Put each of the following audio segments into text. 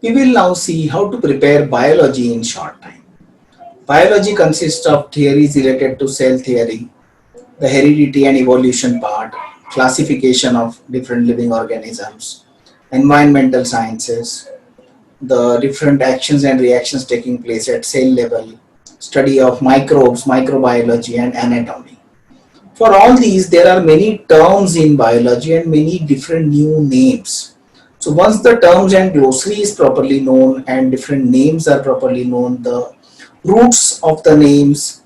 We will now see how to prepare biology in short time. Biology consists of theories related to cell theory, the heredity and evolution part, classification of different living organisms, environmental sciences, the different actions and reactions taking place at cell level, study of microbes, microbiology, and anatomy. For all these, there are many terms in biology and many different new names. So once the terms and glossary is properly known and different names are properly known, the roots of the names,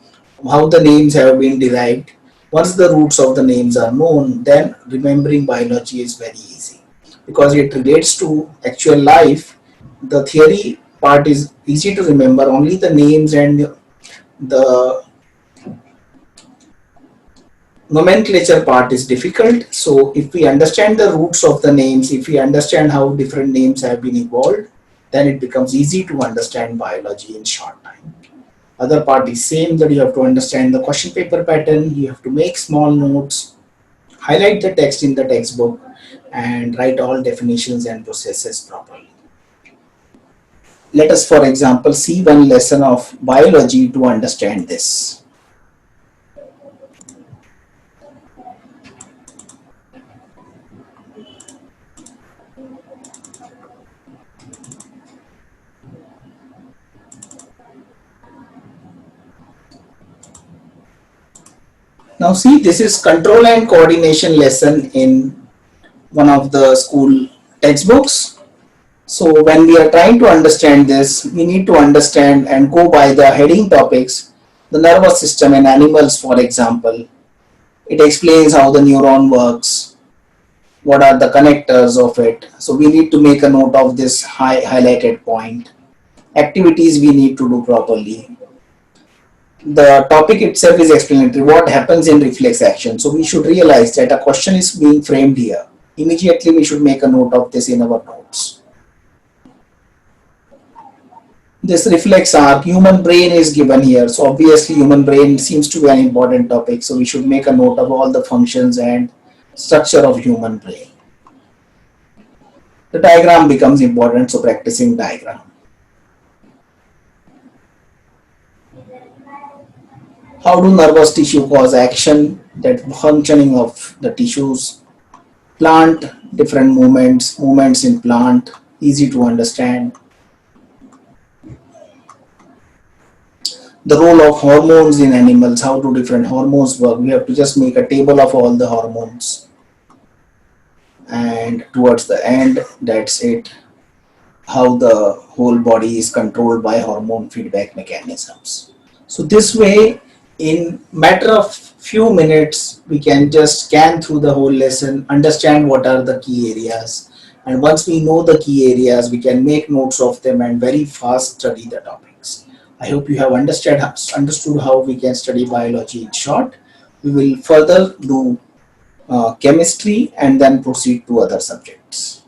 how the names have been derived, once the roots of the names are known, then remembering biology is very easy because it relates to actual life. The theory part is easy to remember, only the names and the nomenclature part is difficult. So if we understand the roots of the names, if we understand how different names have been evolved, then it becomes easy to understand biology in short time. Other part is same, that you have to understand the question paper pattern, you have to make small notes, highlight the text in the textbook, and write all definitions and processes properly. Let us, for example, see one lesson of biology to understand this. Now see, this is control and coordination lesson in one of the school textbooks. So when we are trying to understand this, we need to understand and go by the heading topics, the nervous system in animals, for example. It explains how the neuron works, what are the connectors of it. So we need to make a note of this highlighted point. Activities we need to do properly. The topic itself is explanatory, what happens in reflex action. So we should realize that a question is being framed here. Immediately we should make a note of this in our notes. This reflex arc, human brain is given here. So obviously human brain seems to be an important topic. So we should make a note of all the functions and structure of human brain. The diagram becomes important, so practicing diagram. How do nervous tissue cause action? That functioning of the tissues. Plant, different movements in plant, easy to understand. The role of hormones in animals, how do different hormones work? We have to just make a table of all the hormones. And towards the end, that's it. How the whole body is controlled by hormone feedback mechanisms. So this way, in matter of few minutes, we can just scan through the whole lesson, understand what are the key areas, and once we know the key areas, we can make notes of them and very fast study the topics. I hope you have understood how we can study biology in short. We will further do chemistry and then proceed to other subjects.